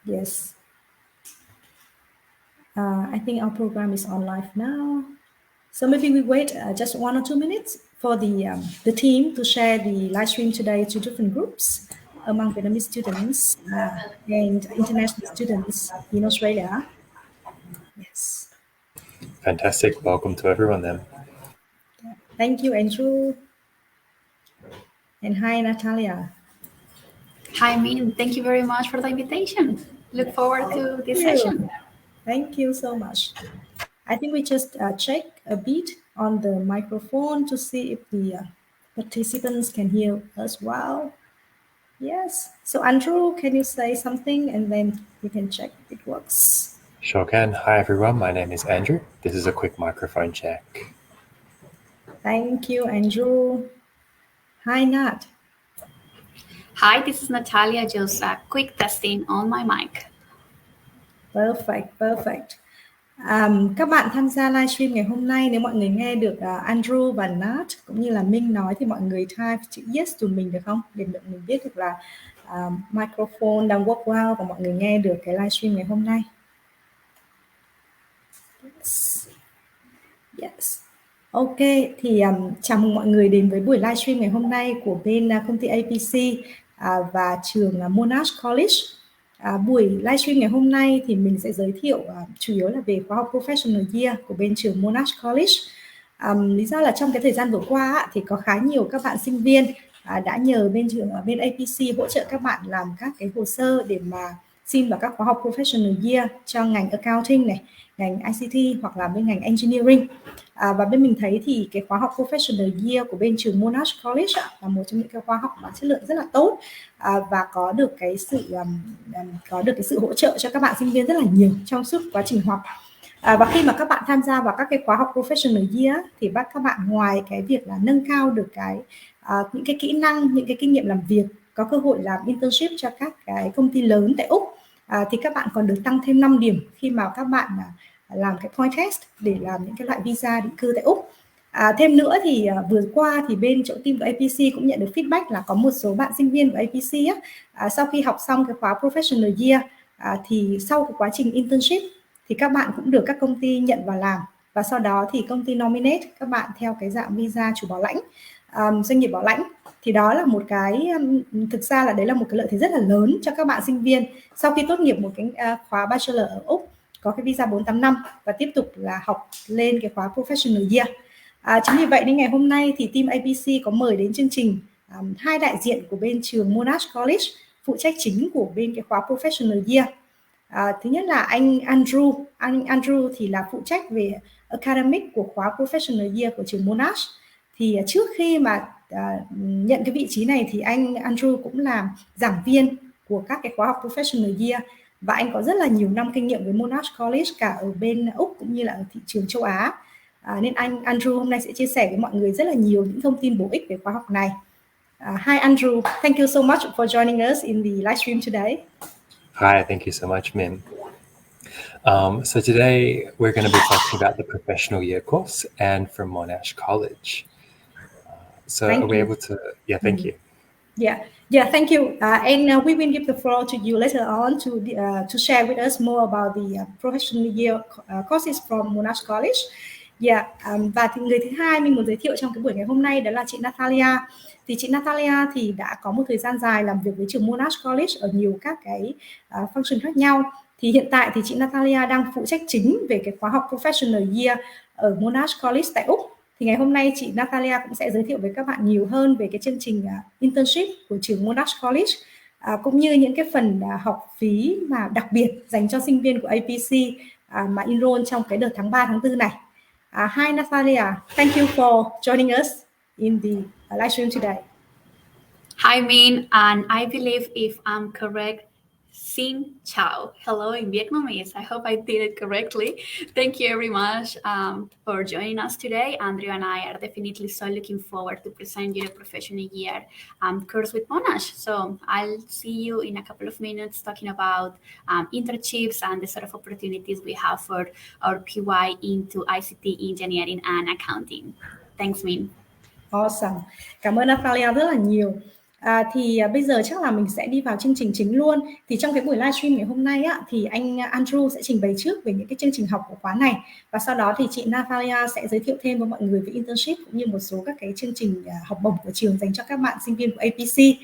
Yes. I think our program is on live now. So maybe we wait just 1 or 2 minutes for the team to share the live stream today to different groups among Vietnamese students and international students in Australia. Yes. Fantastic. Welcome to everyone then. Thank you, Andrew. And hi, Natalia. Hi, Miễn. Thank you very much for the invitation. Look forward to this session. Thank you so much. I think we just check a bit on the microphone to see if the participants can hear us well. Yes. So Andrew, can you say something and then we can check if it works? Sure can. Hi everyone, my name is Andrew. This is a quick microphone check. Thank you, Andrew. Hi, Nat. Hi, this is Natalia. Just a quick testing on my mic. Perfect. Các bạn tham gia livestream ngày hôm nay, nếu mọi người nghe được Andrew và Nat cũng như là Minh nói thì mọi người type chữ yes to mình được không? Để mình biết được là microphone đang work well và mọi người nghe được cái livestream ngày hôm nay. Yes. Ok, thì chào mừng mọi người đến với buổi livestream ngày hôm nay của bên công ty APC và trường Monash College. Buổi livestream ngày hôm nay thì mình sẽ giới thiệu chủ yếu là về khóa học Professional Year của bên trường Monash College. Lý do là trong cái thời gian vừa qua thì có khá nhiều các bạn sinh viên đã nhờ bên trường bên APC hỗ trợ các bạn làm các cái hồ sơ để mà xin vào các khóa học Professional Year cho ngành Accounting này, ngành ICT hoặc là bên ngành Engineering. Và bên mình thấy thì cái khóa học Professional Year của bên trường Monash College là một trong những cái khóa học mà chất lượng rất là tốt và có được cái sự hỗ trợ cho các bạn sinh viên rất là nhiều trong suốt quá trình học. Và khi mà các bạn tham gia vào các cái khóa học Professional Year thì các bạn ngoài cái việc là nâng cao được những cái kỹ năng, những cái kinh nghiệm làm việc, có cơ hội làm internship cho các cái công ty lớn tại Úc, thì các bạn còn được tăng thêm 5 điểm khi mà các bạn làm cái point test để làm những cái loại visa định cư tại Úc. Thêm nữa thì vừa qua thì bên chỗ team của APC cũng nhận được feedback là có một số bạn sinh viên của APC sau khi học xong cái khóa Professional Year thì sau cái quá trình internship thì các bạn cũng được các công ty nhận vào làm, và sau đó thì công ty nominate các bạn theo cái dạng visa chủ bảo lãnh, doanh nghiệp bảo lãnh. Thì đó là một cái thực ra là đấy là một cái lợi thế rất là lớn cho các bạn sinh viên sau khi tốt nghiệp một cái khóa bachelor ở Úc, có cái visa 485 và tiếp tục là học lên cái khóa Professional Year. Chính vì vậy nên ngày hôm nay thì team APC có mời đến chương trình hai đại diện của bên trường Monash College phụ trách chính của bên cái khóa Professional Year. Thứ nhất là anh Andrew thì là phụ trách về academic của khóa Professional Year của trường Monash. Thì trước khi mà nhận cái vị trí này thì anh Andrew cũng làm giảng viên của các cái khóa học Professional Year và anh có rất là nhiều năm kinh nghiệm với Monash College cả ở bên Úc cũng như là ở thị trường châu Á. Nên anh Andrew hôm nay sẽ chia sẻ với mọi người rất là nhiều những thông tin bổ ích về khóa học này. Hi Andrew, thank you so much for joining us in the livestream today. Hi, thank you so much, Miễn. So today we're going to be talking about the Professional Year course and from Monash College. So Thank are we you. able to, thank you. Yeah, thank you. And we will give the floor to you later on to share with us more about the Professional Year courses from Monash College. Và thì người thứ hai mình muốn giới thiệu trong cái buổi ngày hôm nay đó là chị Natalia. Thì chị Natalia thì đã có một thời gian dài làm việc với trường Monash College ở nhiều các cái function khác nhau. Thì hiện tại thì chị Natalia đang phụ trách chính về cái khóa học Professional Year ở Monash College tại Úc. Thì ngày hôm nay chị Natalia cũng sẽ giới thiệu với các bạn nhiều hơn về cái chương trình internship của trường Monash College, cũng như những cái phần học phí mà đặc biệt dành cho sinh viên của APC mà enroll trong cái đợt tháng 3, tháng 4 này. Hi Natalia, thank you for joining us in the livestream today. Hi Miễn, and I believe if I'm correct, xin chào, hello in Vietnamese. I hope I did it correctly. Thank you very much for joining us today. Andrew and I are definitely so looking forward to present you the Professional Year course with Monash. So I'll see you in a couple of minutes talking about internships and the sort of opportunities we have for our PY into ICT engineering and accounting. Thanks, Miễn. Awesome. Cảm ơn Natalia rất là nhiều. Bây giờ chắc là mình sẽ đi vào chương trình chính luôn. Thì trong cái buổi livestream ngày hôm nay á, thì anh Andrew sẽ trình bày trước về những cái chương trình học của khóa này, và sau đó thì chị Natalia sẽ giới thiệu thêm với mọi người về internship cũng như một số các cái chương trình học bổng của trường dành cho các bạn sinh viên của APC.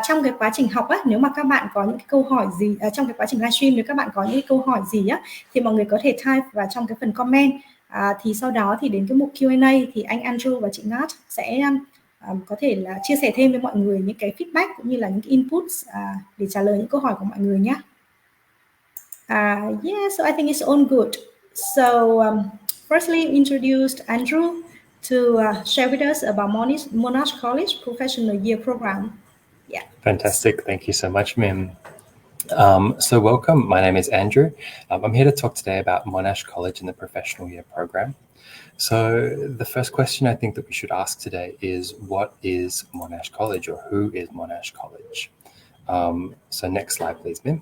Trong cái quá trình học á, nếu mà các bạn có những cái câu hỏi gì trong cái quá trình livestream, nếu các bạn có những cái câu hỏi gì á, thì mọi người có thể type vào trong cái phần comment. Thì sau đó thì đến cái mục Q&A thì anh Andrew và chị Nat sẽ có thể là chia sẻ thêm với mọi người những cái feedback cũng như là những cái inputs để trả lời những câu hỏi của mọi người nhé. Yeah, so I think it's all good. So firstly, introduced Andrew to share with us about Monash College Professional Year Program. Yeah. Fantastic. Thank you so much, Mim. So welcome. My name is Andrew. I'm here to talk today about Monash College and the Professional Year Program. So the first question I think that we should ask today is, what is Monash College, or who is Monash College? So next slide, please, Mim.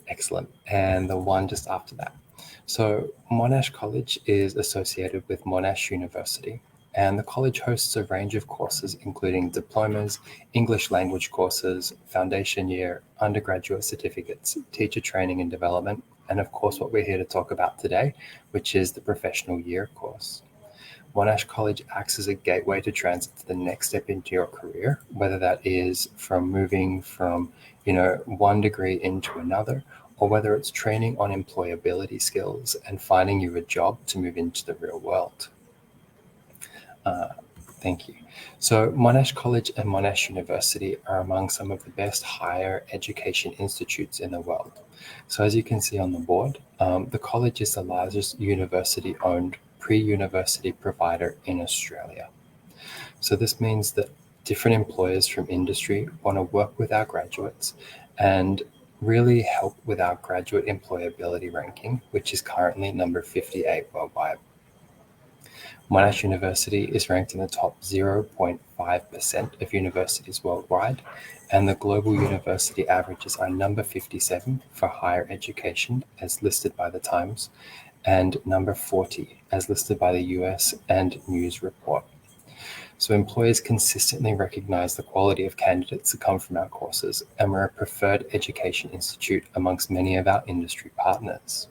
Excellent. And the one just after that. So Monash College is associated with Monash University, and the college hosts a range of courses including diplomas, English language courses, foundation year, undergraduate certificates, teacher training and development, and of course what we're here to talk about today, which is the professional year course. Monash College acts as a gateway to transit to the next step into your career, whether that is from moving from, one degree into another, or whether it's training on employability skills and finding you a job to move into the real world. Thank you. So Monash College and Monash University are among some of the best higher education institutes in the world. So as you can see on the board, the college is the largest university-owned pre-university provider in Australia. So this means that different employers from industry want to work with our graduates and really help with our graduate employability ranking, which is currently number 58 worldwide. Monash University is ranked in the top 0.5% of universities worldwide, and the global university averages are number 57 for higher education as listed by the Times, and number 40 as listed by the US and News Report. So employers consistently recognize the quality of candidates that come from our courses, and we're a preferred education institute amongst many of our industry partners.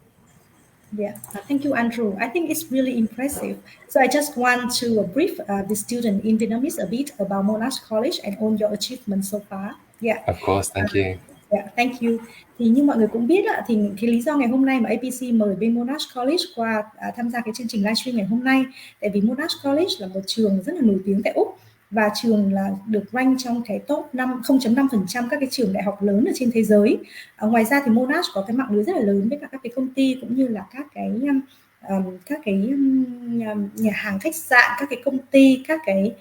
Yeah, thank you, Andrew. I think it's really impressive. So I just want to brief the student in Vietnamese a bit about Monash College and all your achievements so far. Yeah. Of course, thank you. Yeah, thank you. Thì như mọi người cũng biết thì cái lý do ngày hôm nay mà APC mời bên Monash College qua tham gia cái chương trình livestream ngày hôm nay, tại vì Monash College là một trường rất là nổi tiếng tại Úc, và trường là được rank trong cái top 0.5% các cái trường đại học lớn ở trên thế giới. Ngoài ra thì Monash có cái mạng lưới rất là lớn với cả các cái công ty cũng như là các cái nhà hàng, khách sạn, các cái công ty, các cái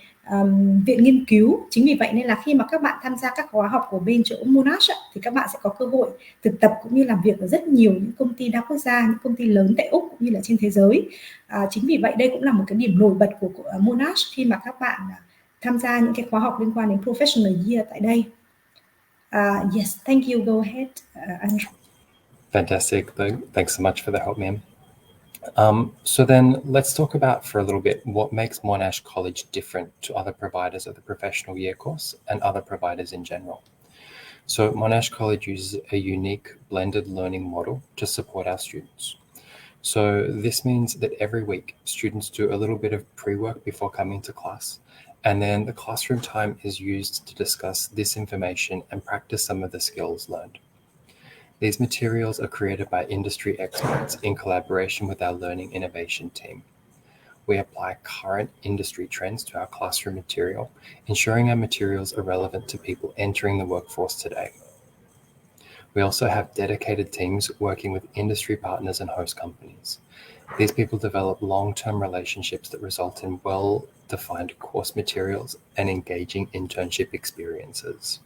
viện nghiên cứu. Chính vì vậy nên là khi mà các bạn tham gia các khóa học của bên chỗ Monash thì các bạn sẽ có cơ hội thực tập cũng như làm việc ở rất nhiều những công ty đa quốc gia, những công ty lớn tại Úc cũng như là trên thế giới. Chính vì vậy đây cũng là một cái điểm nổi bật của Monash khi mà các bạn tham gia những cái khóa học liên quan đến Professional Year tại đây. Yes, thank you. Go ahead, Andrew. Fantastic. Thanks so much for the help, ma'am. So then let's talk about for a little bit what makes Monash College different to other providers of the professional year course and other providers in general. So Monash College uses a unique blended learning model to support our students. So this means that every week students do a little bit of pre-work before coming to class, and then the classroom time is used to discuss this information and practice some of the skills learned. These materials are created by industry experts in collaboration with our Learning Innovation team. We apply current industry trends to our classroom material, ensuring our materials are relevant to people entering the workforce today. We also have dedicated teams working with industry partners and host companies. These people develop long-term relationships that result in well-defined course materials and engaging internship experiences.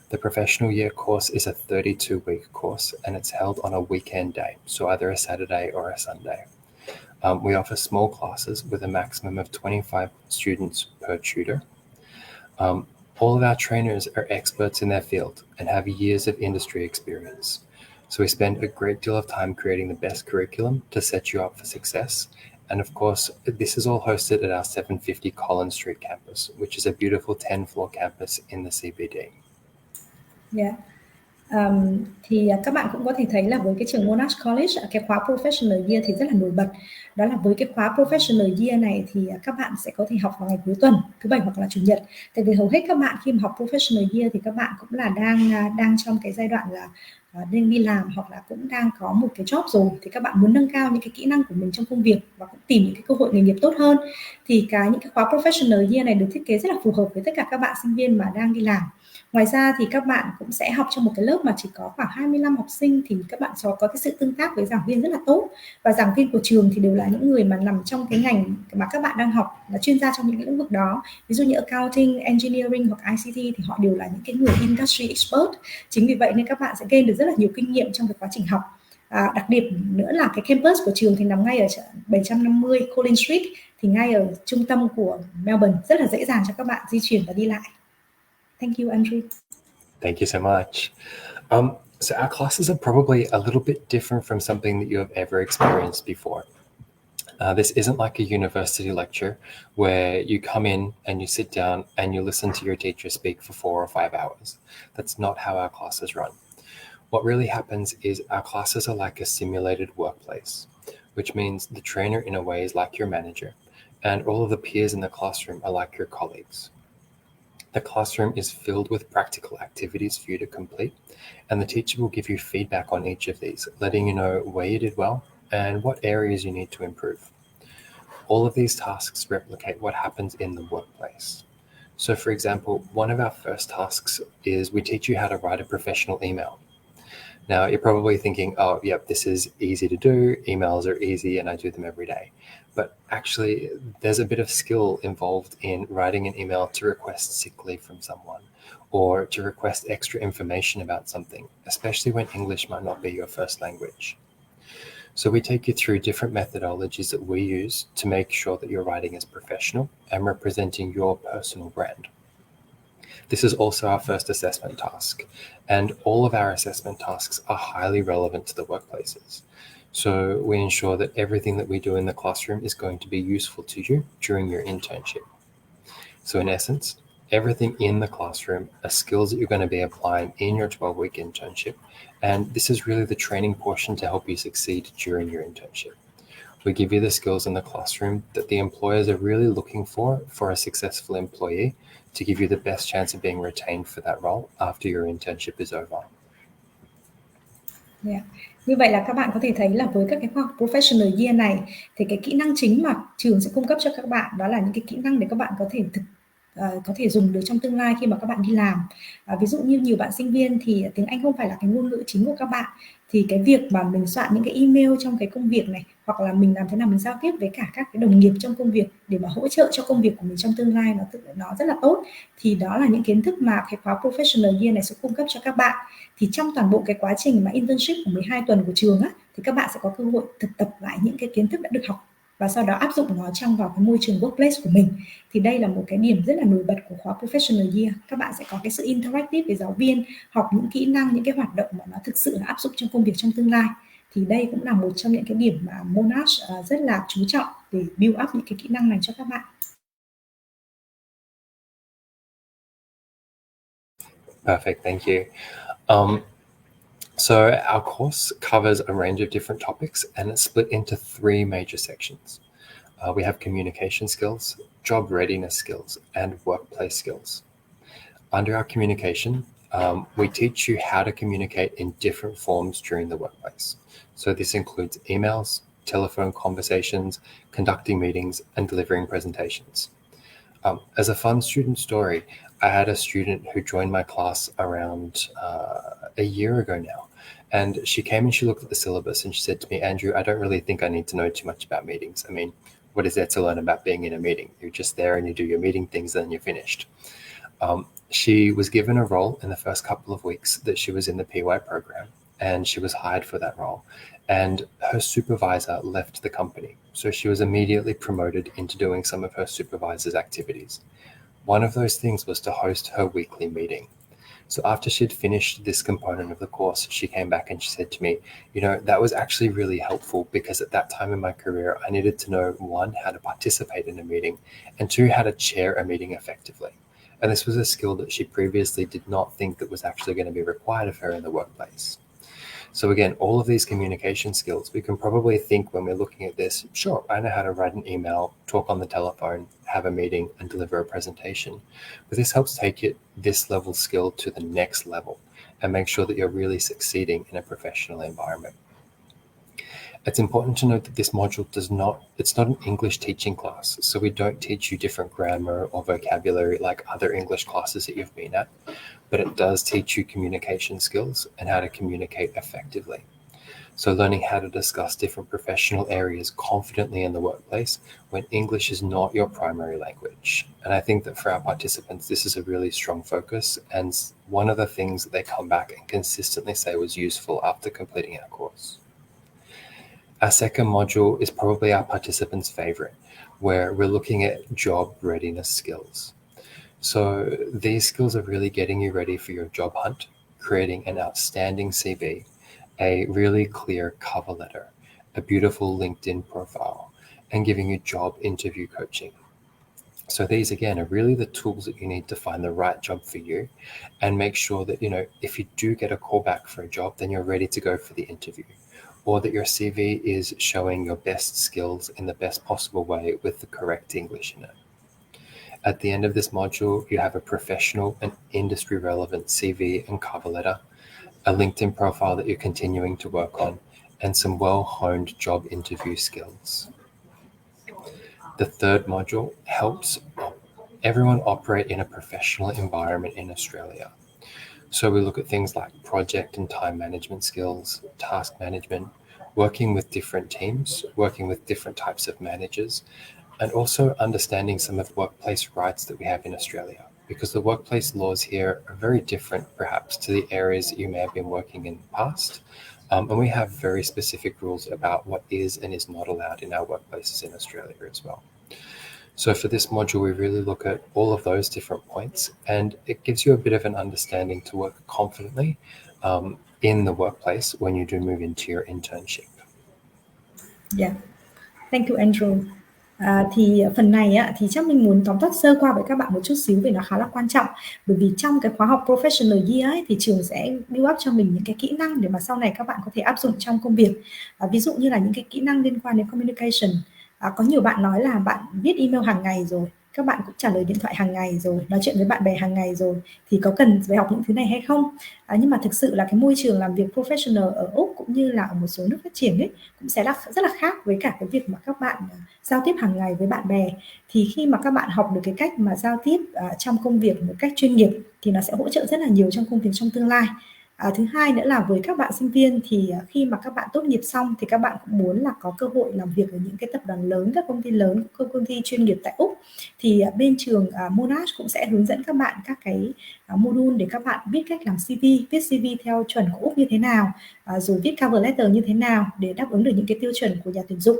The professional year course is a 32-week course, and it's held on a weekend day, so either a Saturday or a Sunday. We offer small classes with a maximum of 25 students per tutor. All of our trainers are experts in their field and have years of industry experience. So we spend a great deal of time creating the best curriculum to set you up for success, And of course, this is all hosted at our 750 Collins Street campus, which is a beautiful 10-floor campus in the CBD. Yeah. Thì các bạn cũng có thể thấy là với cái trường Monash College, cái khóa Professional Year thì rất là nổi bật. Đó là với cái khóa Professional Year này thì các bạn sẽ có thể học vào ngày cuối tuần, thứ Bảy hoặc là Chủ nhật. Tại vì hầu hết các bạn khi mà học Professional Year thì các bạn cũng là đang trong cái giai đoạn là đang đi làm hoặc là cũng đang có một cái job rồi, thì các bạn muốn nâng cao những cái kỹ năng của mình trong công việc và cũng tìm những cái cơ hội nghề nghiệp tốt hơn. Thì những cái khóa Professional Year này được thiết kế rất là phù hợp với tất cả các bạn sinh viên mà đang đi làm. Ngoài ra thì các bạn cũng sẽ học trong một cái lớp mà chỉ có khoảng 25 học sinh, thì các bạn có cái sự tương tác với giảng viên rất là tốt. Và giảng viên của trường thì đều là những người mà nằm trong cái ngành mà các bạn đang học, là chuyên gia trong những cái lĩnh vực đó. Ví dụ như accounting, engineering hoặc ICT thì họ đều là những cái người industry expert. Chính vì vậy nên các bạn sẽ gain được rất là nhiều kinh nghiệm trong cái quá trình học. Đặc điểm nữa là cái campus của trường thì nằm ngay ở 750 Collins Street, thì ngay ở trung tâm của Melbourne, rất là dễ dàng cho các bạn di chuyển và đi lại. Thank you, Andrew. Thank you so much. So our classes are probably a little bit different from something that you have ever experienced before. This isn't like a university lecture where you come in and you sit down and you listen to your teacher speak for 4 or 5 hours. That's not how our classes run. What really happens is our classes are like a simulated workplace, which means the trainer in a way is like your manager, and all of the peers in the classroom are like your colleagues. The classroom is filled with practical activities for you to complete, and the teacher will give you feedback on each of these, letting you know where you did well and what areas you need to improve. All of these tasks replicate what happens in the workplace. So for example, one of our first tasks is we teach you how to write a professional email. Now you're probably thinking, oh, yep, this is easy to do. Emails are easy and I do them every day. But actually, there's a bit of skill involved in writing an email to request sick leave from someone or to request extra information about something, especially when English might not be your first language. So we take you through different methodologies that we use to make sure that your writing is professional and representing your personal brand. This is also our first assessment task, and all of our assessment tasks are highly relevant to the workplaces. So we ensure that everything that we do in the classroom is going to be useful to you during your internship. So in essence, everything in the classroom are skills that you're going to be applying in your 12-week internship. And this is really the training portion to help you succeed during your internship. We give you the skills in the classroom that the employers are really looking for a successful employee to give you the best chance of being retained for that role after your internship is over. Yeah. Như vậy là các bạn có thể thấy là với các cái khóa học Professional Year này thì cái kỹ năng chính mà trường sẽ cung cấp cho các bạn đó là những cái kỹ năng để các bạn có thể dùng được trong tương lai khi mà các bạn đi làm. Ví dụ như nhiều bạn sinh viên thì tiếng Anh không phải là cái ngôn ngữ chính của các bạn, thì cái việc mà mình soạn những cái email trong cái công việc này, hoặc là mình làm thế nào mình giao tiếp với cả các cái đồng nghiệp trong công việc để mà hỗ trợ cho công việc của mình trong tương lai nó rất là tốt, thì đó là những kiến thức mà cái khóa Professional Year này sẽ cung cấp cho các bạn. Thì trong toàn bộ cái quá trình mà internship của 12 tuần của trường á, thì các bạn sẽ có cơ hội thực tập lại những cái kiến thức đã được học và sau đó áp dụng nó vào cái môi trường workplace của mình. Thì đây là một cái điểm rất là nổi bật của khóa Professional Year. Các bạn sẽ có cái sự interactive với giáo viên, học những kỹ năng, những cái hoạt động mà nó thực sự là áp dụng trong công việc trong tương lai. Thì đây cũng là một trong những cái điểm mà Monash rất là chú trọng để build up những cái kỹ năng này cho các bạn. Perfect, thank you. So our course covers a range of different topics, and it's split into 3 major sections. We have communication skills, job readiness skills, and workplace skills. Under our communication, we teach you how to communicate in different forms during the workplace. So this includes emails, telephone conversations, conducting meetings, and delivering presentations. As a fun student story, I had a student who joined my class around a year ago now. And she came and she looked at the syllabus and she said to me, Andrew, I don't really think I need to know too much about meetings. I mean, what is there to learn about being in a meeting? You're just there and you do your meeting things and then you're finished. She was given a role in the first couple of weeks that she was in the PY program, and she was hired for that role. And her supervisor left the company. So she was immediately promoted into doing some of her supervisor's activities. One of those things was to host her weekly meeting. So after she'd finished this component of the course, she came back and she said to me, that was actually really helpful because at that time in my career, I needed to know, one, how to participate in a meeting, and two, how to chair a meeting effectively. And this was a skill that she previously did not think that was actually going to be required of her in the workplace. So again, all of these communication skills, we can probably think when we're looking at this, sure, I know how to write an email, talk on the telephone, have a meeting, and deliver a presentation. But this helps take this level skill to the next level and make sure that you're really succeeding in a professional environment. It's important to note that this module it's not an English teaching class, so we don't teach you different grammar or vocabulary like other English classes that you've been at, but it does teach you communication skills and how to communicate effectively. So learning how to discuss different professional areas confidently in the workplace when English is not your primary language. And I think that for our participants, this is a really strong focus and one of the things that they come back and consistently say was useful after completing our course. Our second module is probably our participants' favorite, where we're looking at job readiness skills. So these skills are really getting you ready for your job hunt, creating an outstanding CV, a really clear cover letter, a beautiful LinkedIn profile, and giving you job interview coaching. So these, again, are really the tools that you need to find the right job for you and make sure that, if you do get a call back for a job, then you're ready to go for the interview, or that your CV is showing your best skills in the best possible way with the correct English in it. At the end of this module, you have a professional and industry-relevant CV and cover letter, a LinkedIn profile that you're continuing to work on, and some well-honed job interview skills. The third module helps everyone operate in a professional environment in Australia. So we look at things like project and time management skills, task management, working with different teams, working with different types of managers, and also understanding some of the workplace rights that we have in Australia, because the workplace laws here are very different perhaps to the areas that you may have been working in the past. And we have very specific rules about what is and is not allowed in our workplaces in Australia as well. So for this module, we really look at all of those different points, and it gives you a bit of an understanding to work confidently in the workplace when you do move into your internship. Yeah, thank you Andrew. Thì phần này thì chắc mình muốn tóm tắt sơ qua với các bạn một chút xíu vì nó khá là quan trọng, bởi vì trong cái khóa học Professional Year ấy, thì trường sẽ build up cho mình những cái kỹ năng để mà sau này các bạn có thể áp dụng trong công việc. Ví dụ như là những cái kỹ năng liên quan đến communication. Có nhiều bạn nói là bạn viết email hàng ngày rồi, các bạn cũng trả lời điện thoại hàng ngày rồi, nói chuyện với bạn bè hàng ngày rồi, thì có cần phải học những thứ này hay không? Nhưng mà thực sự là cái môi trường làm việc professional ở Úc cũng như là ở một số nước phát triển ấy cũng sẽ rất là khác với cả cái việc mà các bạn giao tiếp hàng ngày với bạn bè. Thì khi mà các bạn học được cái cách mà giao tiếp trong công việc một cách chuyên nghiệp thì nó sẽ hỗ trợ rất là nhiều trong công việc trong tương lai. Thứ hai nữa là với các bạn sinh viên thì khi mà các bạn tốt nghiệp xong thì các bạn cũng muốn là có cơ hội làm việc ở những cái tập đoàn lớn, các công ty lớn, các công ty chuyên nghiệp tại Úc. Thì bên trường Monash cũng sẽ hướng dẫn các bạn các cái module để các bạn biết cách làm CV, viết CV theo chuẩn của Úc như thế nào, rồi viết cover letter như thế nào để đáp ứng được những cái tiêu chuẩn của nhà tuyển dụng.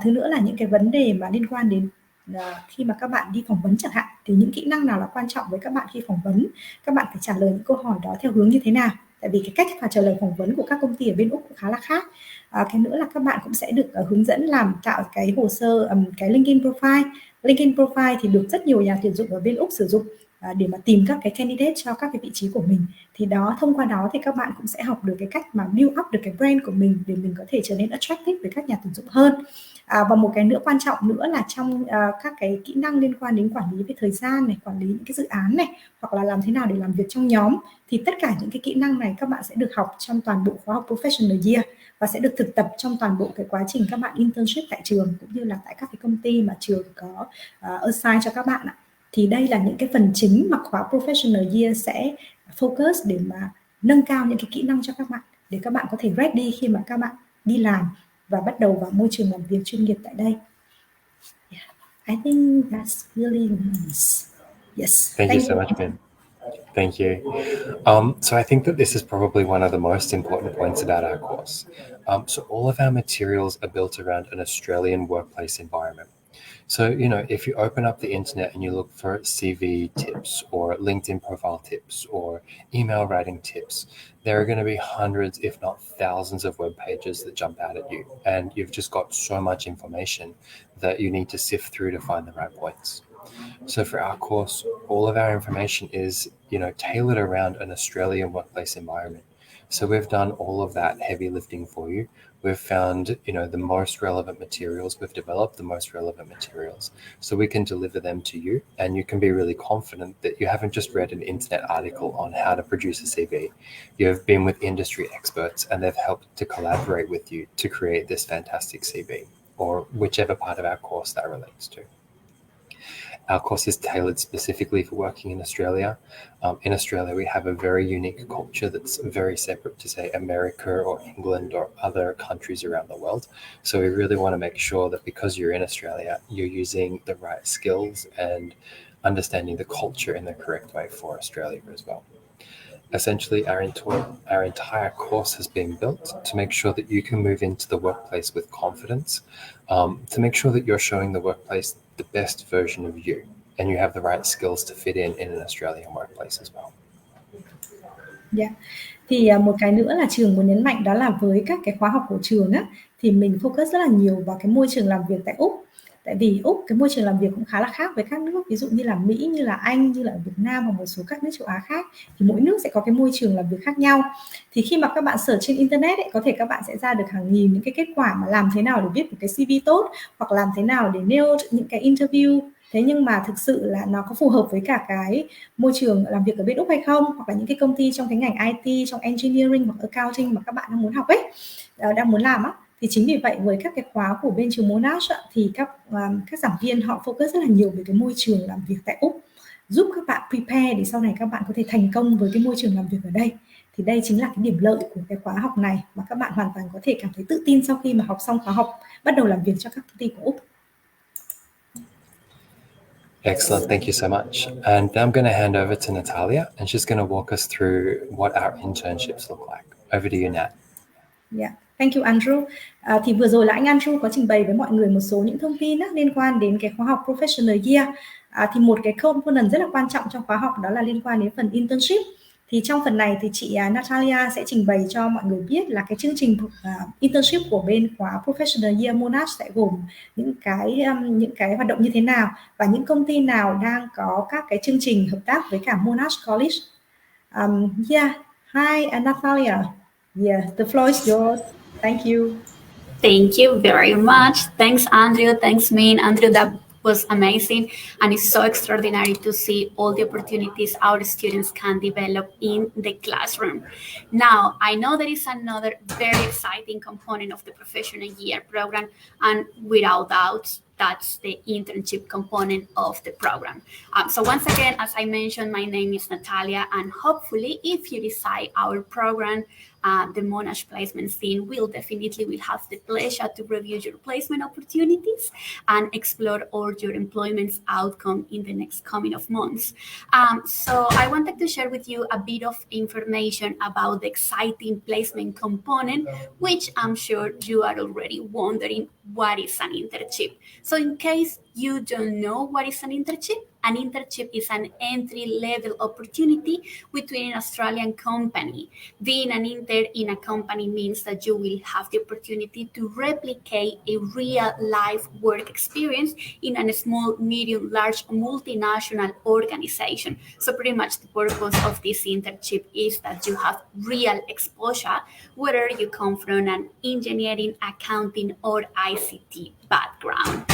Thứ nữa là những cái vấn đề mà liên quan đến khi mà các bạn đi phỏng vấn chẳng hạn, thì những kỹ năng nào là quan trọng với các bạn khi phỏng vấn, các bạn phải trả lời những câu hỏi đó theo hướng như thế nào, tại vì cái cách mà trả lời phỏng vấn của các công ty ở bên Úc cũng khá là khác. Cái nữa là các bạn cũng sẽ được hướng dẫn làm tạo cái hồ sơ, cái LinkedIn profile. LinkedIn profile thì được rất nhiều nhà tuyển dụng ở bên Úc sử dụng để mà tìm các cái candidate cho các cái vị trí của mình. Thì thông qua đó thì các bạn cũng sẽ học được cái cách mà build up được cái brand của mình để mình có thể trở nên attractive với các nhà tuyển dụng hơn. Và một cái nữa quan trọng nữa là trong các cái kỹ năng liên quan đến quản lý về thời gian này, quản lý những cái dự án này, hoặc là làm thế nào để làm việc trong nhóm, thì tất cả những cái kỹ năng này các bạn sẽ được học trong toàn bộ khóa học Professional Year và sẽ được thực tập trong toàn bộ cái quá trình các bạn internship tại trường cũng như là tại các cái công ty mà trường có assign cho các bạn ạ. Thì đây là những cái phần chính mà khóa Professional Year sẽ focus để mà nâng cao những cái kỹ năng cho các bạn, để các bạn có thể ready khi mà các bạn đi làm và bắt đầu vào môi trường làm việc chuyên nghiệp tại đây. Yeah, I think that's really nice. Yes. Thank you so much, Miễn. Thank you. So I think that this is probably one of the most important points about our course. So all of our materials are built around an Australian workplace environment. So, if you open up the internet and you look for CV tips or LinkedIn profile tips or email writing tips, there are going to be hundreds, if not thousands of web pages that jump out at you. And you've just got so much information that you need to sift through to find the right points. So for our course, all of our information is, tailored around an Australian workplace environment. So we've done all of that heavy lifting for you. We've found, the most relevant materials. We've developed the most relevant materials so we can deliver them to you, and you can be really confident that you haven't just read an internet article on how to produce a CV. You have been with industry experts and they've helped to collaborate with you to create this fantastic CV, or whichever part of our course that relates to. Our course is tailored specifically for working in Australia. In Australia, we have a very unique culture that's very separate to, say, America or England or other countries around the world. So we really want to make sure that because you're in Australia, you're using the right skills and understanding the culture in the correct way for Australia as well. Essentially, our entire course has been built to make sure that you can move into the workplace with confidence, to make sure that you're showing the workplace the best version of you, and you have the right skills to fit in an Australian workplace as well. Yeah. Thì một cái nữa là trường muốn nhấn mạnh đó là với các cái khóa học của trường á, thì mình focus rất là nhiều vào cái môi trường làm việc tại Úc. Tại vì Úc, cái môi trường làm việc cũng khá là khác với các nước, ví dụ như là Mỹ, như là Anh, như là Việt Nam hoặc một số các nước châu Á khác. Thì mỗi nước sẽ có cái môi trường làm việc khác nhau. Thì khi mà các bạn search trên internet ấy, có thể các bạn sẽ ra được hàng nghìn những cái kết quả mà làm thế nào để viết một cái CV tốt, hoặc làm thế nào để nail những cái interview. Thế nhưng mà thực sự là nó có phù hợp với cả cái môi trường làm việc ở bên Úc hay không, hoặc là những cái công ty trong cái ngành IT, trong engineering hoặc accounting mà các bạn đang muốn học ấy, đang muốn làm á. Thì chính vì vậy với các cái khóa của bên trường Monash thì các giảng viên họ focus rất là nhiều về cái môi trường làm việc tại Úc, giúp các bạn prepare để sau này các bạn có thể thành công với cái môi trường làm việc ở đây. Thì đây chính là cái điểm lợi của cái khóa học này, mà các bạn hoàn toàn có thể cảm thấy tự tin sau khi mà học xong khóa học, bắt đầu làm việc cho các công ty của Úc. Excellent, thank you so much. And now I'm going to hand over to Natalia, and she's going to walk us through what our internships look like. Over to you, Nat. Yeah, thank you Andrew. Thì vừa rồi là anh Andrew có trình bày với mọi người một số những thông tin liên quan đến cái khóa học Professional Year. Thì một cái component rất là quan trọng trong khóa học đó là liên quan đến phần internship. Thì trong phần này thì chị Natalia sẽ trình bày cho mọi người biết là cái chương trình internship của bên khóa Professional Year Monash sẽ gồm những cái hoạt động như thế nào, và những công ty nào đang có các cái chương trình hợp tác với cả Monash College. Hi Natalia. Yeah, the floor is yours. Thank you. Thank you very much. Thanks, Andrew. Thanks, Miễn. Andrew, that was amazing. And it's so extraordinary to see all the opportunities our students can develop in the classroom. Now, I know there is another very exciting component of the professional year program, and without doubt, that's the internship component of the program. So once again, as I mentioned, my name is Natalia, and hopefully if you decide our program, the Monash placement team will have the pleasure to review your placement opportunities and explore all your employment's outcome in the next coming of months. So I wanted to share with you a bit of information about the exciting placement component, which I'm sure you are already wondering what is an internship. So in case you don't know what is an internship is an entry-level opportunity within an Australian company. Being an intern in a company means that you will have the opportunity to replicate a real-life work experience in a small, medium, large, multinational organization. So pretty much the purpose of this internship is that you have real exposure, whether you come from an engineering, accounting, or ICT background.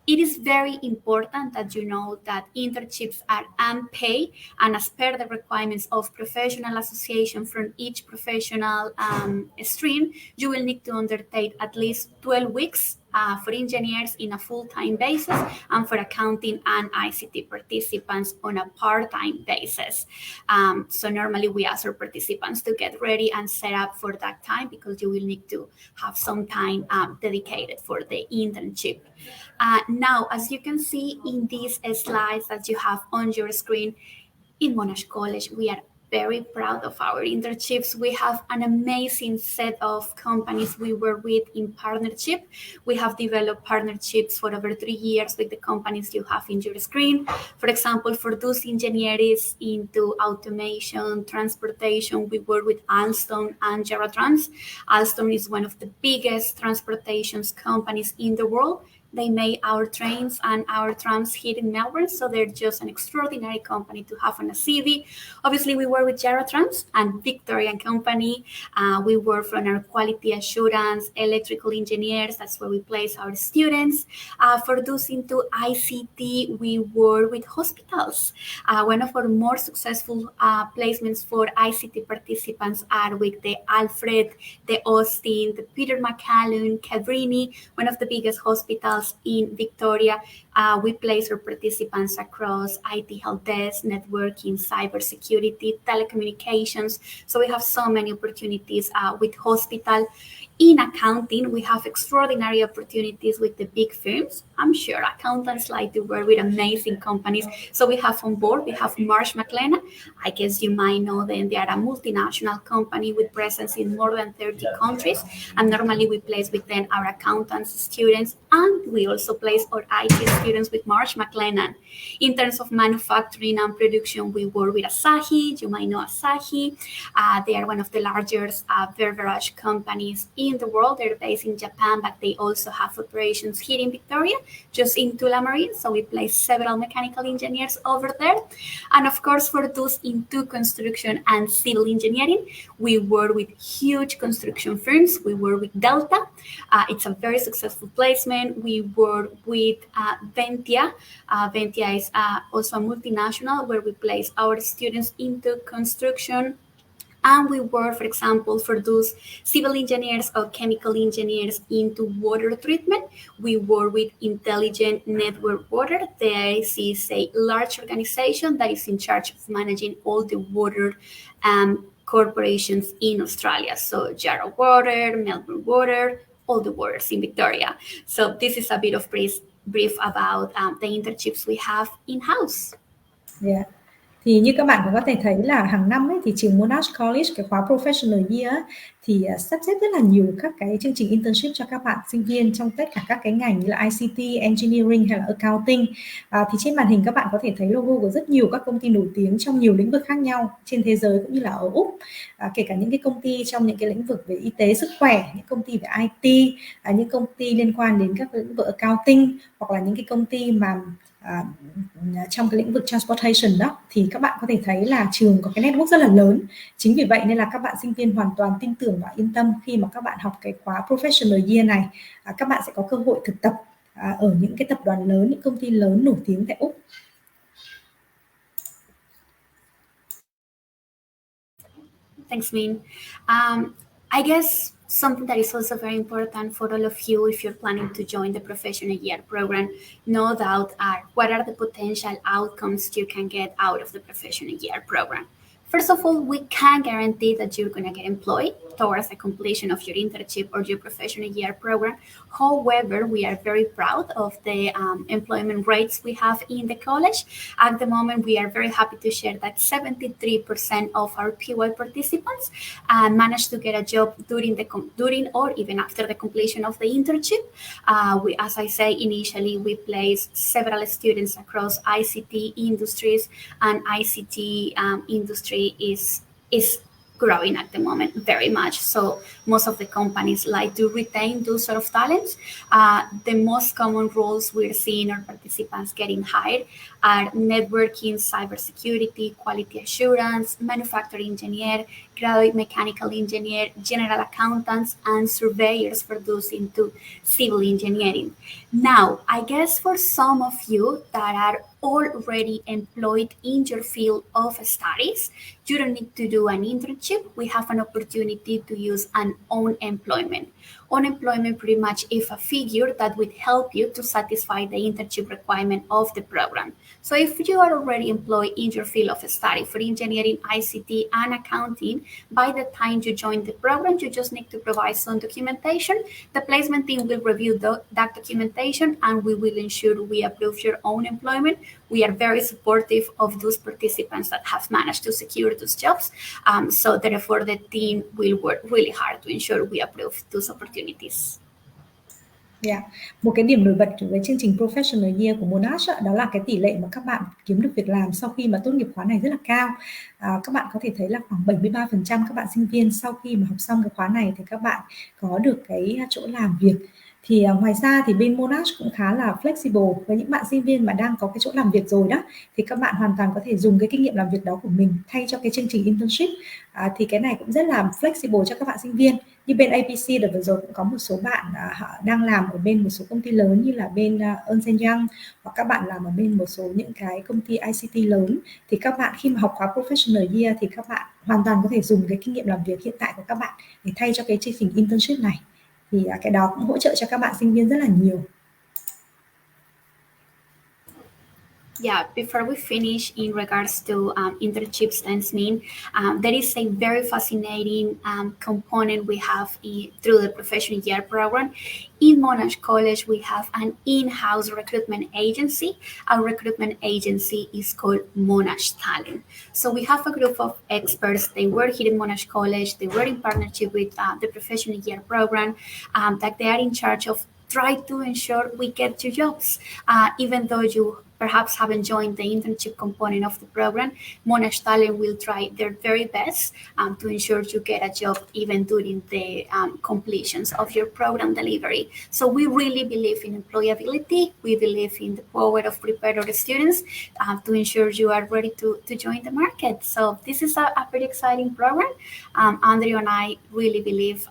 It is very important that you know that internships are unpaid, and as per the requirements of professional association from each professional stream, you will need to undertake at least 12 weeks for engineers in a full-time basis, and for accounting and ICT participants on a part-time basis. So normally we ask our participants to get ready and set up for that time, because you will need to have some time dedicated for the internship. Now, as you can see in these slides that you have on your screen, in Monash College, we are very proud of our internships. We have an amazing set of companies we work with in partnership. We have developed partnerships for over 3 years with the companies you have in your screen. For example, for those engineers into automation, transportation, we work with Alstom and Geratrans. Alstom is one of the biggest transportation companies in the world. They make our trains and our trams here in Melbourne, so they're just an extraordinary company to have on a CV. Obviously, we work with Geratrans and Victorian Company. We work from our quality assurance, electrical engineers. That's where we place our students. For those into ICT, we work with hospitals. One of our more successful placements for ICT participants are with the Alfred, the Austin, the Peter MacCallum, Cabrini, one of the biggest hospitals in Victoria. We place our participants across IT help desk, networking, cybersecurity, telecommunications. So we have so many opportunities with hospital. In accounting, we have extraordinary opportunities with the big firms. I'm sure accountants like to work with amazing companies. So we have on board, we have Marsh McLennan. I guess you might know them. They are a multinational company with presence in more than 30 countries. And normally we place with them our accountants students, and we also place our IT students with Marsh McLennan. In terms of manufacturing and production, we work with Asahi. You might know Asahi. They are one of the largest beverage companies in the world. They're based in Japan, but they also have operations here in Victoria, just in Tullamarine. So we place several mechanical engineers over there. And of course, for those into construction and civil engineering, we work with huge construction firms. We work with Delta. It's a very successful placement. We work with Ventia. Ventia is also a multinational where we place our students into construction. And we work, for example, for those civil engineers or chemical engineers into water treatment. We work with Intelligent Network Water. This is a large organization that is in charge of managing all the water corporations in Australia. So Jarrah Water, Melbourne Water, all the waters in Victoria. So this is a bit of brief about the internships we have in-house. Yeah. Thì như các bạn cũng có thể thấy là hàng năm ấy, thì trường Monash College, cái khóa Professional Year thì sắp xếp rất là nhiều các cái chương trình internship cho các bạn sinh viên trong tất cả các cái ngành như là ICT, Engineering hay là Accounting. Thì trên màn hình các bạn có thể thấy logo của rất nhiều các công ty nổi tiếng trong nhiều lĩnh vực khác nhau trên thế giới cũng như là ở Úc. Kể cả những cái công ty trong những cái lĩnh vực về y tế, sức khỏe, những công ty về IT, những công ty liên quan đến các lĩnh vực Accounting, hoặc là những cái công ty mà trong cái lĩnh vực transportation đó, thì các bạn có thể thấy là trường có cái network rất là lớn. Chính vì vậy nên là các bạn sinh viên hoàn toàn tin tưởng và yên tâm khi mà các bạn học cái khóa Professional Year này. Các bạn sẽ có cơ hội thực tập ở những cái tập đoàn lớn, những công ty lớn nổi tiếng tại Úc. Thanks, Min. I guess something that is also very important for all of you if you're planning to join the Professional Year program, no doubt, are what are the potential outcomes you can get out of the Professional Year program. First of all, we can't guarantee that you're going to get employed towards the completion of your internship or your Professional Year program. However, we are very proud of the employment rates we have in the college. At the moment, we are very happy to share that 73% of our PY participants managed to get a job during or even after the completion of the internship. As I say, initially, we placed several students across ICT industries, and ICT industry is growing at the moment very much. So most of the companies like to retain those sort of talents. The most common roles we're seeing our participants getting hired are networking, cybersecurity, quality assurance, manufacturing engineer, graduate mechanical engineer, general accountants, and surveyors for those into civil engineering. Now, I guess for some of you that are already employed in your field of studies, you don't need to do an internship. We have an opportunity to use an own employment. Unemployment pretty much is a figure that would help you to satisfy the internship requirement of the program. So if you are already employed in your field of study for engineering, ICT, and accounting, by the time you join the program, you just need to provide some documentation. The placement team will review that documentation, and we will ensure we approve your own employment We are very supportive of those participants that have managed to secure those jobs. So therefore, the team will work really hard to ensure we approve those opportunities. Một cái điểm nổi bật với chương trình Professional Year của Monash đó là cái tỷ lệ mà các bạn kiếm được việc làm sau khi mà tốt nghiệp khóa này rất là cao. Các bạn có thể thấy là khoảng 73% các bạn sinh viên sau khi mà học xong cái khóa này thì các bạn có được cái chỗ làm việc. Thì ngoài ra thì bên Monash cũng khá là flexible với những bạn sinh viên mà đang có cái chỗ làm việc rồi đó, thì các bạn hoàn toàn có thể dùng cái kinh nghiệm làm việc đó của mình thay cho cái chương trình internship. Thì cái này cũng rất là flexible cho các bạn sinh viên. Như bên APC đợt vừa rồi cũng có một số bạn họ đang làm ở bên một số công ty lớn như là bên Ernst & Young, hoặc các bạn làm ở bên một số những cái công ty ICT lớn. Thì các bạn khi mà học khóa Professional Year thì các bạn hoàn toàn có thể dùng cái kinh nghiệm làm việc hiện tại của các bạn để thay cho cái chương trình internship này. Thì cái đó cũng hỗ trợ cho các bạn sinh viên rất là nhiều. Yeah, before we finish in regards to internships, thanks Miễn, there is a very fascinating component we have through the Professional Year program. In Monash College, we have an in-house recruitment agency. Our recruitment agency is called Monash Talent. So we have a group of experts. They work here in Monash College. They work in partnership with the Professional Year program, that they are in charge of try to ensure we get you jobs. Even though you perhaps haven't joined the internship component of the program, Monash Talent will try their very best to ensure you get a job even during the completions of your program delivery. So we really believe in employability. We believe in the power of prepared students to ensure you are ready to join the market. So this is a very exciting program. Andrew and I really believe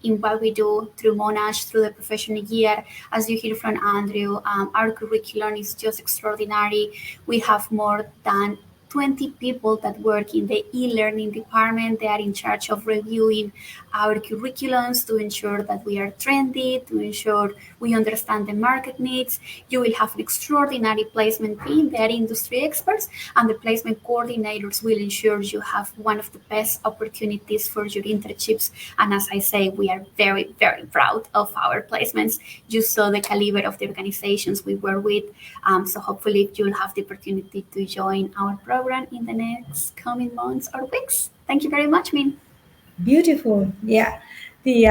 in what we do through Monash, through the Professional Year. As you hear from Andrew, our curriculum is just extraordinary. We have more than 20 people that work in the e-learning department. They are in charge of reviewing our curriculums to ensure that we are trendy, to ensure we understand the market needs. You will have an extraordinary placement team. They are industry experts, and the placement coordinators will ensure you have one of the best opportunities for your internships. And as I say, we are very, very proud of our placements. You saw the caliber of the organizations we work with. So hopefully you'll have the opportunity to join our program in the next coming months or weeks. Thank you very much, Miễn. Beautiful, yeah. Thì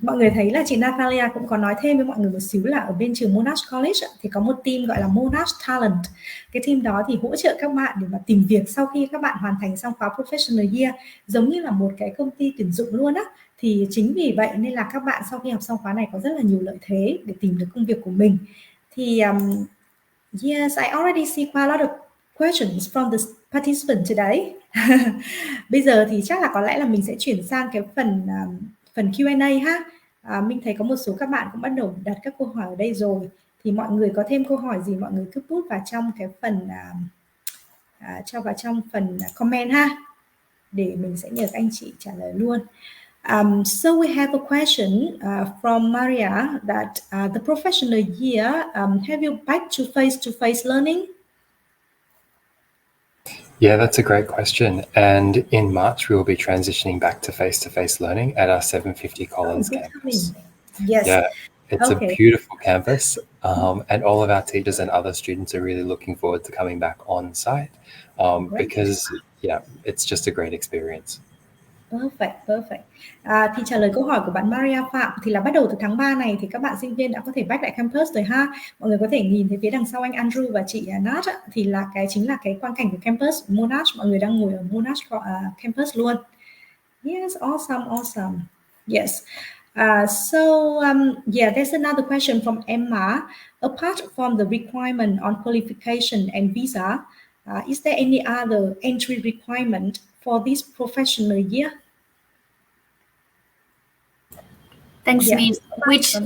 mọi người thấy là chị Natalia cũng có nói thêm với mọi người một xíu là ở bên trường Monash College thì có một team gọi là Monash Talent. Cái team đó thì hỗ trợ các bạn để mà tìm việc sau khi các bạn hoàn thành xong khóa Professional Year, giống như là một cái công ty tuyển dụng luôn á. Thì chính vì vậy nên là các bạn sau khi học xong khóa này có rất là nhiều lợi thế để tìm được công việc của mình. Thì yes, I already see quite a lot of questions from the participant today. Bây giờ thì chắc là có lẽ là mình sẽ chuyển sang cái phần Q&A ha. Mình thấy có một số các bạn cũng bắt đầu đặt các câu hỏi ở đây rồi. Thì mọi người có thêm câu hỏi gì mọi người cứ put vào trong cái phần cho vào trong phần comment ha. Để mình sẽ nhờ các anh chị trả lời luôn. So we have a question from Maria that the professional year, have you back to face-to-face learning? Yeah, that's a great question. And in March, we will be transitioning back to face-to-face learning at our 750 Collins campus. Yes. Yeah, it's a beautiful campus. And all of our teachers and other students are really looking forward to coming back on site because, it's just a great experience. Perfect. Thì trả lời câu hỏi của bạn Maria Phạm thì là bắt đầu từ tháng 3 này thì các bạn sinh viên đã có thể back lại campus rồi ha. Mọi người có thể nhìn thấy phía đằng sau anh Andrew và chị Nat thì là chính là cái quang cảnh của campus Monash. Mọi người đang ngồi ở Monash campus luôn. Yes, awesome. Yes. There's another question from Emma. Apart from the requirement on qualification and visa, is there any other entry requirement for this professional year? Thanks, Miễn. Which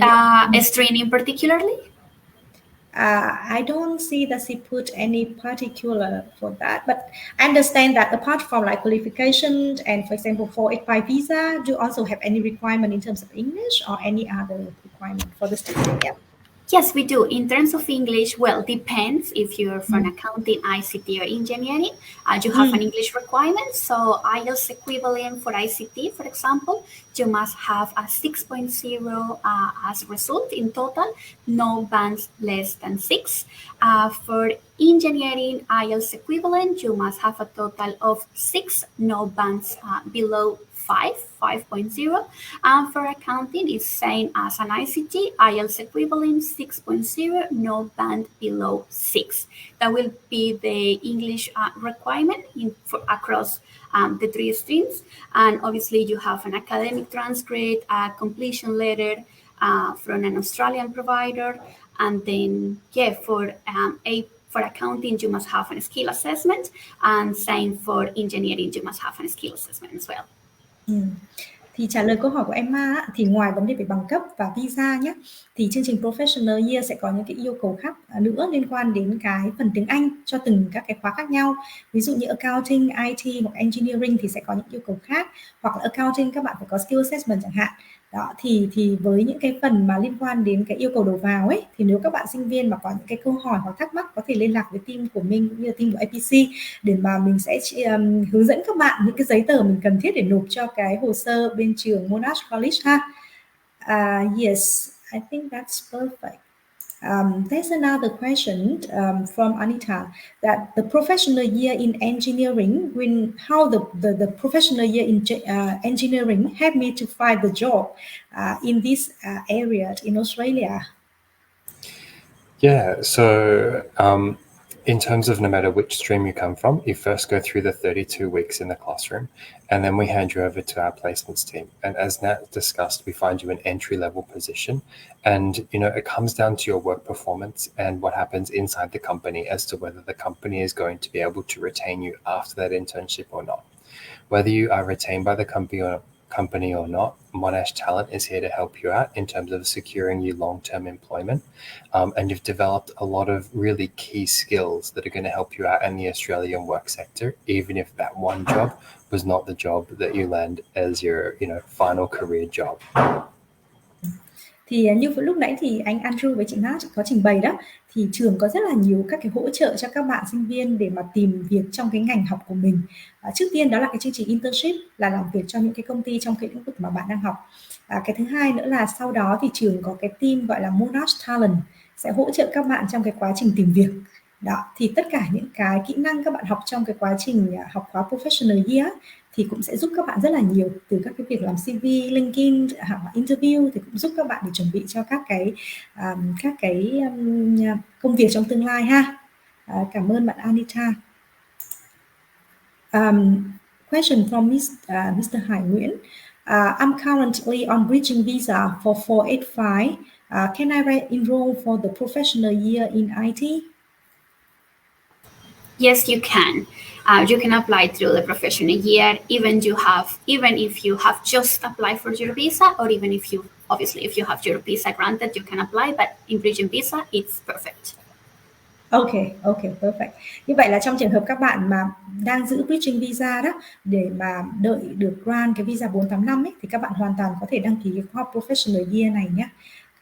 stream in particularly? I don't see that she put any particular for that, but I understand that apart from like qualification and, for example, for H5 visa, do you also have any requirement in terms of English or any other requirement for the student? Yeah. Yes, we do. In terms of English, well, depends if you're from accounting, ICT, or engineering. You have an English requirement. So IELTS equivalent for ICT, for example, you must have a 6.0 as result in total, no bands less than 6. For engineering, IELTS equivalent, you must have a total of 6, no bands below 5.0. And for accounting, it's same as an ICT, IELTS equivalent 6.0, no band below 6. That will be the English requirement across the 3 streams. And obviously, you have an academic transcript, a completion letter from an Australian provider, and then for accounting, you must have a skill assessment, and same for engineering, you must have a skill assessment as well. Thì trả lời câu hỏi của Emma á, thì ngoài vấn đề về bằng cấp và visa nhé, thì chương trình Professional Year sẽ có những cái yêu cầu khác nữa liên quan đến cái phần tiếng Anh cho từng các cái khóa khác nhau. Ví dụ như Accounting, IT hoặc Engineering thì sẽ có những yêu cầu khác, hoặc là Accounting các bạn phải có Skill Assessment chẳng hạn. Đó, thì với những cái phần mà liên quan đến cái yêu cầu đầu vào ấy, thì nếu các bạn sinh viên mà có những cái câu hỏi hoặc thắc mắc có thể liên lạc với team của mình cũng như là team của APC để mà mình sẽ hướng dẫn các bạn những cái giấy tờ mình cần thiết để nộp cho cái hồ sơ bên trường Monash College ha. Yes, I think that's perfect. There's another question from Anita, that the professional year in engineering, how the professional year in engineering helped me to find the job in this area in Australia. Yeah, so in terms of no matter which stream you come from, you first go through the 32 weeks in the classroom, and then we hand you over to our placements team. And as Nat discussed, we find you an entry-level position. And, it comes down to your work performance and what happens inside the company as to whether the company is going to be able to retain you after that internship or not. Whether you are retained by the company or not, Monash Talent is here to help you out in terms of securing you long-term employment. And you've developed a lot of really key skills that are going to help you out in the Australian work sector, even if that one job was not the job that you land as your, final career job. Thì như lúc nãy thì anh Andrew với chị Nat có trình bày đó, thì trường có rất là nhiều các cái hỗ trợ cho các bạn sinh viên để mà tìm việc trong cái ngành học của mình. Trước tiên đó là cái chương trình internship, là làm việc cho những cái công ty trong cái lĩnh vực mà bạn đang học. Cái thứ hai nữa là sau đó thì trường có cái team gọi là Monash Talent sẽ hỗ trợ các bạn trong cái quá trình tìm việc. Đó, thì tất cả những cái kỹ năng các bạn học trong cái quá trình học khóa Professional Year thì cũng sẽ giúp các bạn rất là nhiều, từ các cái việc làm CV, LinkedIn hoặc interview, thì cũng giúp các bạn để chuẩn bị cho các cái công việc trong tương lai ha. Cảm ơn bạn Anita. Question from Mr. Hải Nguyễn. I'm currently on bridging visa for 485. Can I enroll for the professional year in IT? Yes, you can. You can apply through the professional year, even if you have just applied for your visa, or even if you have your visa granted, you can apply. But in bridging visa, it's perfect. Okay, perfect. Như vậy là trong trường hợp các bạn mà đang giữ bridging visa đó, để mà đợi được grant cái visa 485 ấy, thì các bạn hoàn toàn có thể đăng ký cái khóa học Professional Year này nhé.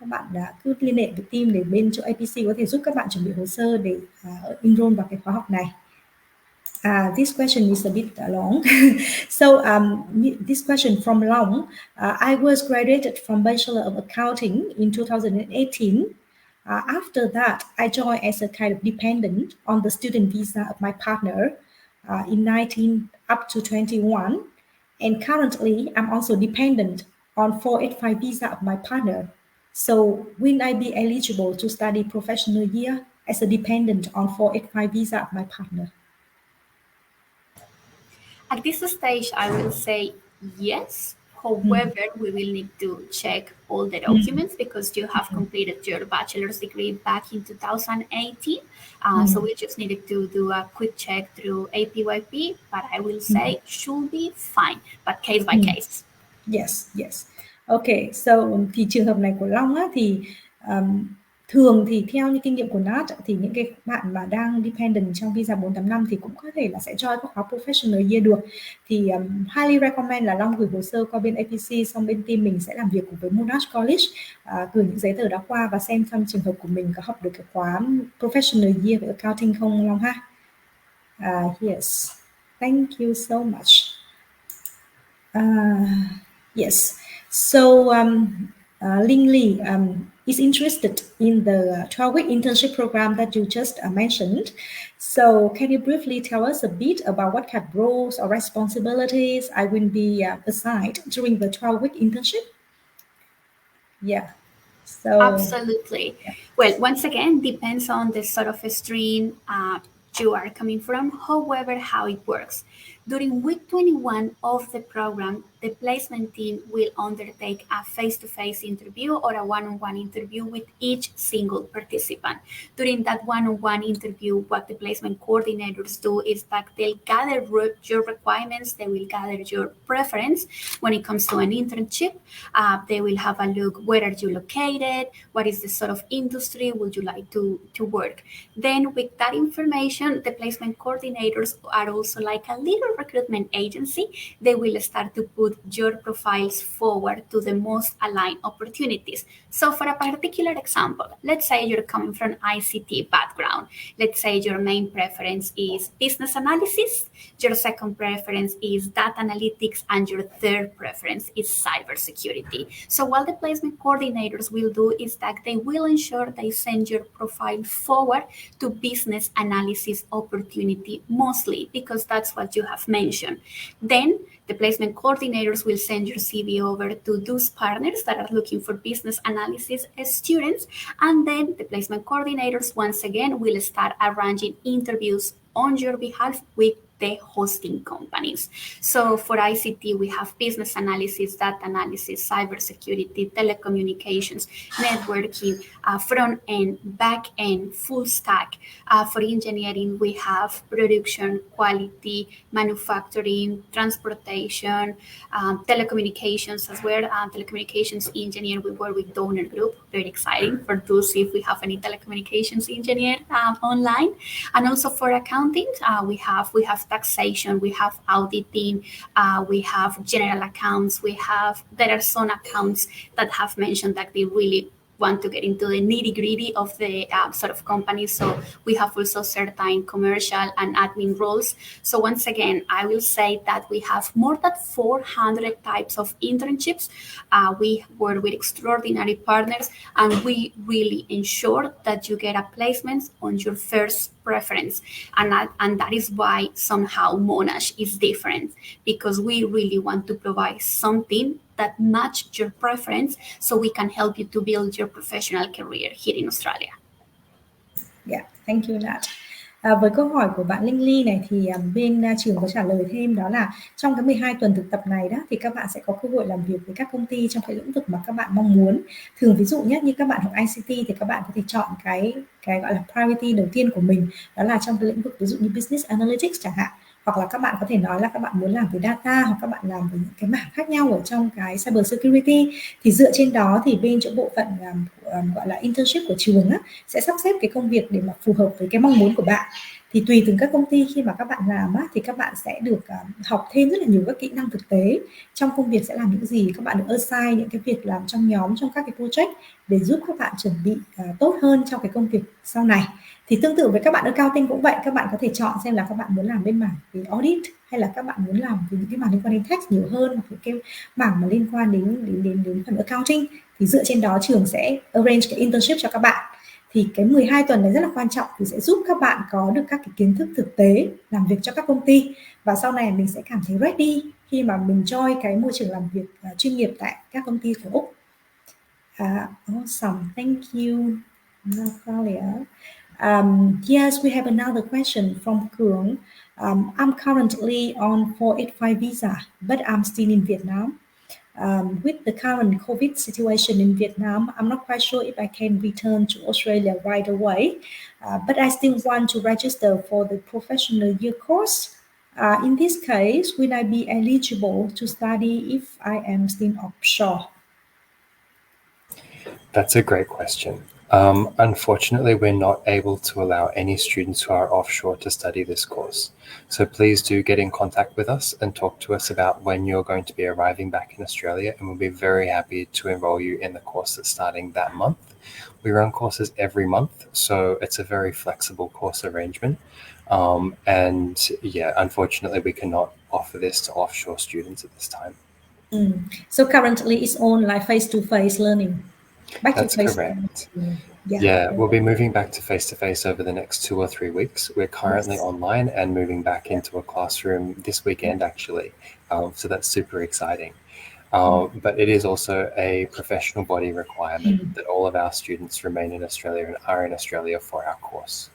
Các bạn đã cứ liên hệ với team để bên chỗ APC có thể giúp các bạn chuẩn bị hồ sơ để enroll vào cái khóa học này. This question is a bit long. So this question from Long. I was graduated from Bachelor of Accounting in 2018. After that, I joined as a kind of dependent on the student visa of my partner in 19 up to 21. And currently, I'm also dependent on 485 visa of my partner. So will I be eligible to study professional year as a dependent on 485 visa of my partner? At this stage, I will say yes. However, we will need to check all the documents because you have completed your bachelor's degree back in 2018. So we just needed to do a quick check through APYP, but I will say should be fine, but case by case. Yes. Okay, so thì trường hợp này của Long á, thì thường thì theo như kinh nghiệm của Nat thì những cái bạn mà đang dependent trong visa 485 thì cũng có thể là sẽ join các khóa professional year được. Thì highly recommend là Long gửi hồ sơ qua bên APC, xong bên team mình sẽ làm việc cùng với Monash College, gửi những giấy tờ đó qua và xem trong trường hợp của mình có học được cái khóa professional year về accounting không Long ha. Yes, thank you so much. Yes, so Linh Ly is interested in the 12-week internship program that you just mentioned. So can you briefly tell us a bit about what kind of roles or responsibilities I will be assigned during the 12-week internship? Yeah. So Absolutely. Yeah. Well, once again, depends on the sort of stream you are coming from. However, how it works. During week 21 of the program, the placement team will undertake a face-to-face interview or a one-on-one interview with each single participant. During that one-on-one interview, what the placement coordinators do is that they'll gather your requirements, they will gather your preference when it comes to an internship. They will have a look, where are you located, what is the sort of industry would you like to work. Then with that information, the placement coordinators are also like a little recruitment agency. They will start to put your profiles forward to the most aligned opportunities. So for a particular example, let's say you're coming from ICT background. Let's say your main preference is business analysis, your second preference is data analytics, and your third preference is cybersecurity. So what the placement coordinators will do is that they will ensure they send your profile forward to business analysis opportunity mostly, because that's what you have mentioned. Then the placement coordinators will send your CV over to those partners that are looking for business analysis students, and then the placement coordinators once again will start arranging interviews on your behalf with the hosting companies. So for ICT, we have business analysis, data analysis, cybersecurity, telecommunications, networking, front end, back end, full stack. For engineering, we have production, quality, manufacturing, transportation, telecommunications as well. Telecommunications engineer, we work with Donor Group. Very exciting for those if we have any telecommunications engineer online. And also for accounting, we have taxation, we have auditing, we have general accounts, there are some accounts that have mentioned that they really want to get into the nitty-gritty of the sort of company. So we have also certain commercial and admin roles. So once again, I will say that we have more than 400 types of internships. We work with extraordinary partners, and we really ensure that you get a placement on your first preference. And that is why somehow Monash is different, because we really want to provide something that match your preference so we can help you to build your professional career here in Australia. Yeah, thank you Nat. Với câu hỏi của bạn Linh Ly này thì bên trường có trả lời thêm, đó là trong cái 12 tuần thực tập này đó thì các bạn sẽ có cơ hội làm việc với các công ty trong cái lĩnh vực mà các bạn mong muốn. Thường ví dụ nhé, như các bạn học ICT thì các bạn có thể chọn cái gọi là priority đầu tiên của mình, đó là trong cái lĩnh vực ví dụ như business analytics chẳng hạn. Hoặc là các bạn có thể nói là các bạn muốn làm với data, hoặc các bạn làm với những cái mảng khác nhau ở trong cái cyber security. Thì dựa trên đó thì bên chỗ bộ phận gọi là internship của trường á, sẽ sắp xếp cái công việc để mà phù hợp với cái mong muốn của bạn. Thì tùy từng các công ty khi mà các bạn làm á, thì các bạn sẽ được học thêm rất là nhiều các kỹ năng thực tế trong công việc sẽ làm những gì. Các bạn được assign những cái việc làm trong nhóm, trong các cái project để giúp các bạn chuẩn bị tốt hơn trong cái công việc sau này. Thì tương tự với các bạn accounting cũng vậy, các bạn có thể chọn xem là các bạn muốn làm bên mảng về audit, hay là các bạn muốn làm với những cái mảng liên quan đến tax nhiều hơn, hoặc những cái mảng mà liên quan đến phần accounting. Thì dựa trên đó trường sẽ arrange cái internship cho các bạn. Thì cái 12 tuần này rất là quan trọng, thì sẽ giúp các bạn có được các cái kiến thức thực tế làm việc cho các công ty, và sau này mình sẽ cảm thấy ready khi mà mình join cái môi trường làm việc chuyên nghiệp tại các công ty của Úc. Awesome, thank you Natalia. Yes, we have another question from Cường. I'm currently on 485 visa, but I'm still in Vietnam. With the current COVID situation in Vietnam, I'm not quite sure if I can return to Australia right away, but I still want to register for the professional year course. In this case, will I be eligible to study if I am still offshore? That's a great question. Unfortunately, we're not able to allow any students who are offshore to study this course. So please do get in contact with us and talk to us about when you're going to be arriving back in Australia, and we'll be very happy to enroll you in the course that's starting that month. We run courses every month, so it's a very flexible course arrangement. And yeah, unfortunately, we cannot offer this to offshore students at this time. So currently it's only face-to-face learning. That's correct. Yeah, we'll be moving back to face-to-face over the next 2 or 3 weeks. We're currently online and moving back into a classroom this weekend, actually. So that's super exciting. But it is also a professional body requirement that all of our students remain in Australia and are in Australia for our course.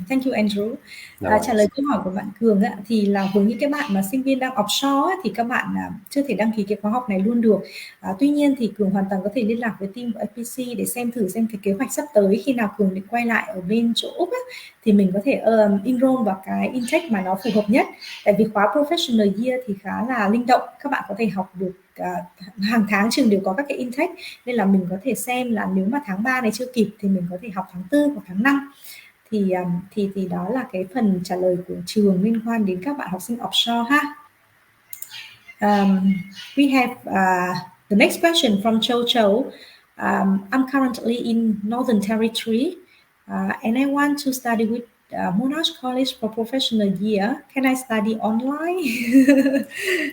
Thank you, Andrew. No Trả lời worries. câu hỏi của bạn Cường ạ, thì là với những cái bạn mà sinh viên đang offshore á, thì các bạn chưa thể đăng ký cái khóa học này luôn được. Tuy nhiên thì Cường hoàn toàn có thể liên lạc với team của APC để xem cái kế hoạch sắp tới khi nào Cường định quay lại ở bên chỗ Úc á, thì mình có thể enroll vào cái intake mà nó phù hợp nhất. Tại vì khóa Professional Year thì khá là linh động, các bạn có thể học được hàng tháng trường đều có các cái intake, nên là mình có thể xem là nếu mà tháng 3 này chưa kịp thì mình có thể học tháng 4 hoặc tháng 5. Thì đó là cái phần trả lời của trường liên quan đến các bạn học sinh offshore ha. We have the next question from Cho. I'm currently in Northern Territory and I want to study with Monash College for professional year. Can I study online?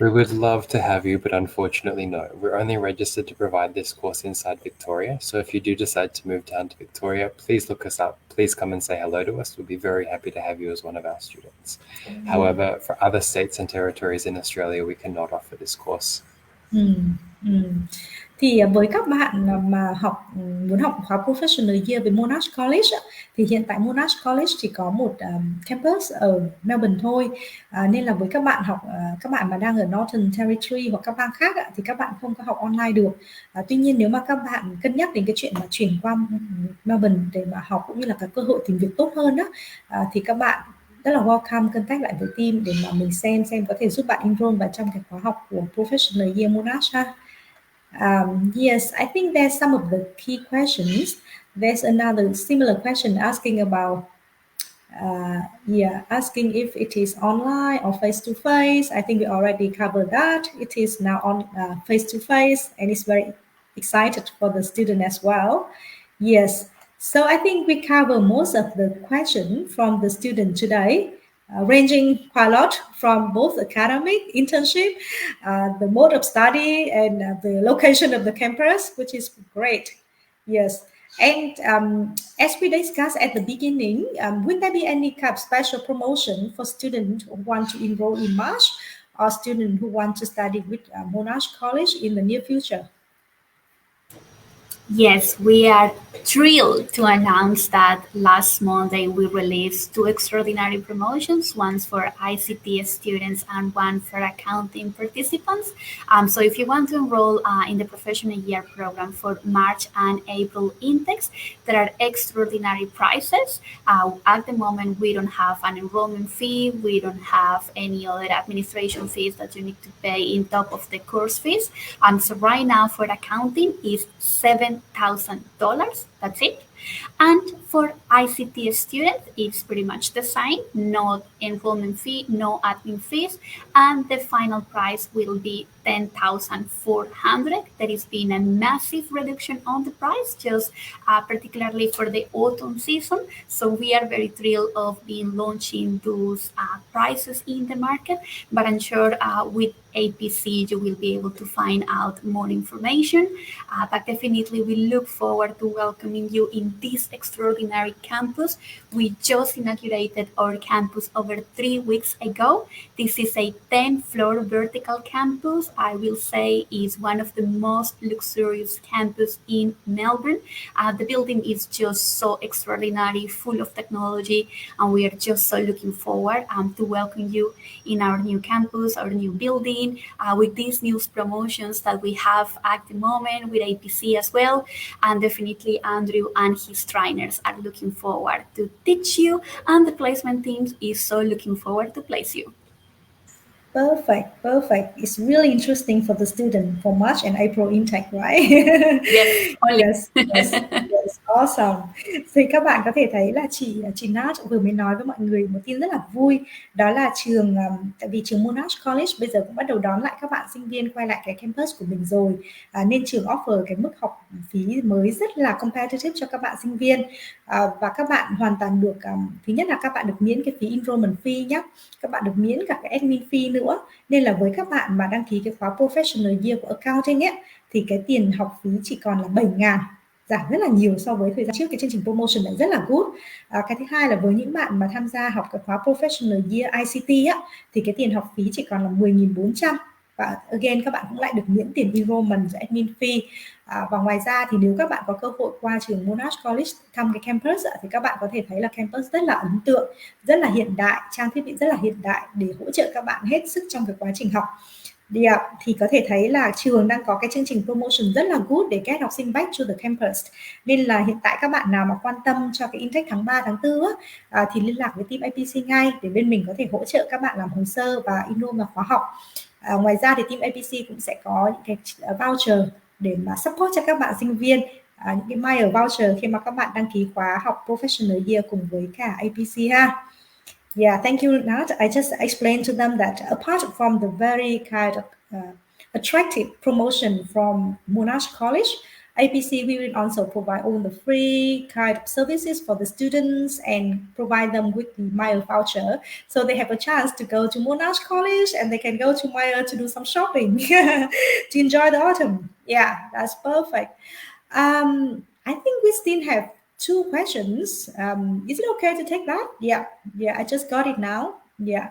We would love to have you, but unfortunately, no. We're only registered to provide this course inside Victoria. So if you do decide to move down to Victoria, please look us up. Please come and say hello to us. We'll be very happy to have you as one of our students. However, for other states and territories in Australia, we cannot offer this course. Thì với các bạn mà muốn học khóa Professional Year với Monash College thì hiện tại Monash College chỉ có một campus ở Melbourne thôi, nên là với các bạn mà đang ở Northern Territory hoặc các bang khác thì các bạn không có học online được. Tuy nhiên nếu mà các bạn cân nhắc đến cái chuyện mà chuyển qua Melbourne để mà học cũng như là cái cơ hội tìm việc tốt hơn thì các bạn rất là welcome contact lại với team để mà mình xem có thể giúp bạn enroll vào trong cái khóa học của Professional Year Monash ha. Yes, I think there's some of the key questions. There's another similar question asking about, asking if it is online or face-to-face. I think we already covered that. It is now on face-to-face, and it's very excited for the student as well. Yes, so I think we cover most of the questions from the student today. Ranging quite a lot from both academic, internship, the mode of study, and the location of the campus, which is great. Yes, and as we discussed at the beginning, will there be any kind of special promotion for students who want to enroll in March or students who want to study with Monash College in the near future? Yes, we are thrilled to announce that last Monday we released 2 extraordinary promotions, one for ICT students and one for accounting participants. So if you want to enroll in the professional year program for March and April intakes, there are extraordinary prices. At the moment, we don't have an enrollment fee. We don't have any other administration fees that you need to pay in top of the course fees. So right now for accounting is $7,000. That's it. And for ICT students, it's pretty much the same. No enrollment fee, no admin fees, and the final price will be $10,400. There has been a massive reduction on the price, just particularly for the autumn season. So we are very thrilled of being launching those prices in the market. But I'm sure with APC you will be able to find out more information. But definitely we look forward to welcoming you in this extraordinary campus. We just inaugurated our campus over 3 weeks ago. This is a 10-floor vertical campus. I will say is one of the most luxurious campus in Melbourne. The building is just so extraordinary, full of technology, and we are just so looking forward to welcome you in our new campus, our new building, with these new promotions that we have at the moment with APC as well. And definitely Andrew and his trainers are looking forward to teach you, and the placement team is so looking forward to place you. Perfect. It's really interesting for the student for March and April intake, right? Yes, only. Yes, awesome. Thì các bạn có thể thấy là chị Nat vừa mới nói với mọi người một tin rất là vui, đó là tại vì trường Monash College bây giờ cũng bắt đầu đón lại các bạn sinh viên quay lại cái campus của mình rồi, nên trường offer cái mức học phí mới rất là competitive cho các bạn sinh viên, và các bạn hoàn toàn được thứ nhất là các bạn được miễn cái phí enrollment fee nhé, các bạn được miễn cả cái admin fee nữa, nên là với các bạn mà đăng ký cái khóa professional year của accounting ấy thì cái tiền học phí chỉ còn là 7.000, giảm rất là nhiều so với thời gian trước. Cái chương trình promotion này rất là good. Cái thứ hai là với những bạn mà tham gia học cái khóa professional year ICT á, thì cái tiền học phí chỉ còn là 10.400, và again các bạn cũng lại được miễn tiền enrollment và admin fee. Và ngoài ra thì nếu các bạn có cơ hội qua trường Monash College thăm cái campus thì các bạn có thể thấy là campus rất là ấn tượng, rất là hiện đại, trang thiết bị rất là hiện đại để hỗ trợ các bạn hết sức trong cái quá trình học. Thì có thể thấy là trường đang có cái chương trình promotion rất là good để get học sinh back to the campus. Nên là hiện tại các bạn nào mà quan tâm cho cái intake tháng 3, tháng 4 thì liên lạc với team APC ngay để bên mình có thể hỗ trợ các bạn làm hồ sơ và enroll vào khóa học. Ngoài ra thì team APC cũng sẽ có những cái voucher để mà support cho các bạn sinh viên, những cái miles voucher khi mà các bạn đăng ký khóa học professional year cùng với cả APC ha. Yeah, thank you, Nat. I just explained to them that apart from the very kind of attractive promotion from Monash College, APC we will also provide all the free kind of services for the students and provide them with the mile voucher, so they have a chance to go to Monash College and they can go to Mile to do some shopping to enjoy the autumn. Yeah, that's perfect. I think we still have 2 questions. Is it okay to take that? Yeah, I just got it now. Yeah.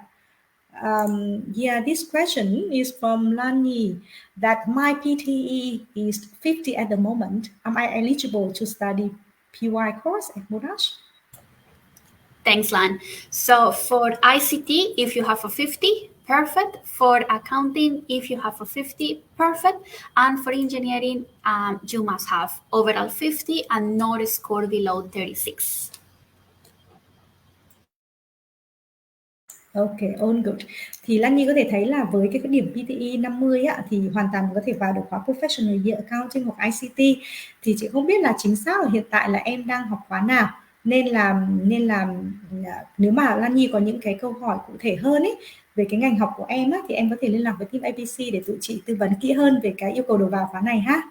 This question is from Lani, that my PTE is 50 at the moment. Am I eligible to study PY course at Monash? Thanks, Lan. So for ICT, if you have a 50, perfect. For accounting, if you have a 50, perfect. And for engineering, you must have overall 50 and not score below 36. Okay, all good. Thì Lan Nhi có thể thấy là với cái điểm PTE 50 thì hoàn toàn có thể vào được khóa Professional Year Accounting hoặc ICT. Thì chị không biết là chính xác là hiện tại là em đang học khóa nào. Nên là nếu mà Lan Nhi có những cái câu hỏi cụ thể hơn về cái ngành học của em thì em có thể liên lạc với team APC để tụi chị tư vấn kỹ hơn về cái yêu cầu đầu vào khóa này ha.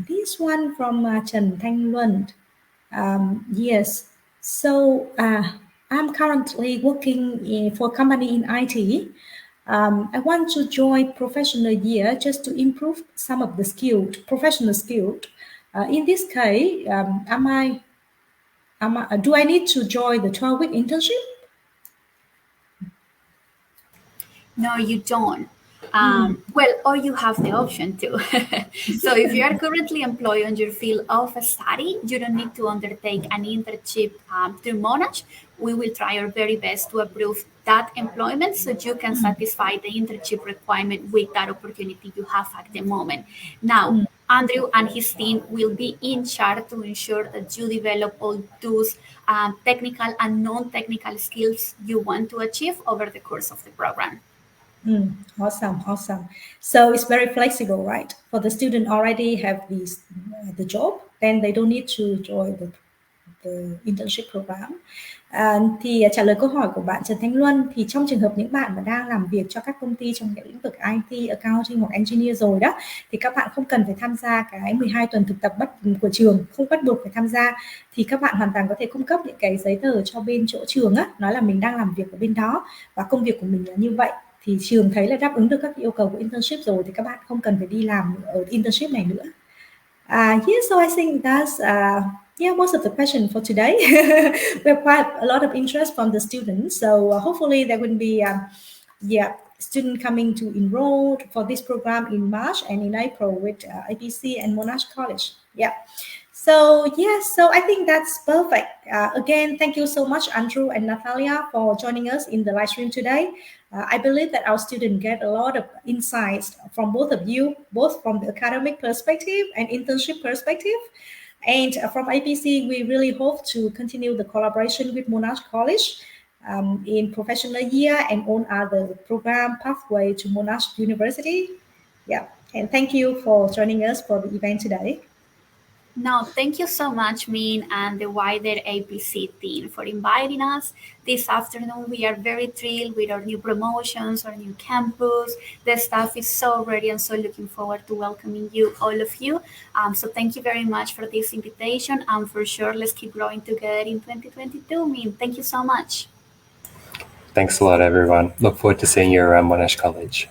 This one from Trần Thanh Luân. Yes. So I'm currently working for a company in IT. I want to join professional year just to improve some of the professional skills. In this case, do I need to join the 12-week internship? No, you don't. Well, or you have the option to. So if you are currently employed on your field of study, you don't need to undertake an internship through Monash. We will try our very best to approve that employment so you can satisfy the internship requirement with that opportunity you have at the moment. Now, Andrew and his team will be in charge to ensure that you develop all those technical and non-technical skills you want to achieve over the course of the program. Awesome. So it's very flexible, right? For the student already have the job, then they don't need to join the internship program. Thì trả lời câu hỏi của bạn Trần Thanh Luân, thì trong trường hợp những bạn mà đang làm việc cho các công ty trong cái lĩnh vực IT, accounting hoặc engineer rồi đó, thì các bạn không cần phải tham gia cái 12 tuần thực tập của trường, không bắt buộc phải tham gia, thì các bạn hoàn toàn có thể cung cấp những cái giấy tờ cho bên chỗ trường nói là mình đang làm việc ở bên đó và công việc của mình là như vậy. Thì trường thấy là đáp ứng được các yêu cầu của internship rồi thì các bạn không cần phải đi làm ở internship này nữa. So I think that's most of the question for today. We have quite a lot of interest from the students, so hopefully there will be students coming to enroll for this program in March and in April with APC and Monash College. So I think that's perfect. Again, thank you so much, Andrew and Natalia, for joining us in the live stream today. I believe that our students get a lot of insights from both of you, both from the academic perspective and internship perspective. And from APC, we really hope to continue the collaboration with Monash College. in professional year and on other program pathway to Monash University. Yeah, and thank you for joining us for the event today. No, thank you so much, Min, and the wider APC team for inviting us this afternoon. We are very thrilled with our new promotions, our new campus. The staff is so ready and so looking forward to welcoming you, all of you. So thank you very much for this invitation, and for sure, let's keep growing together in 2022, Min. Thank you so much. Thanks a lot, everyone. Look forward to seeing you around Monash College.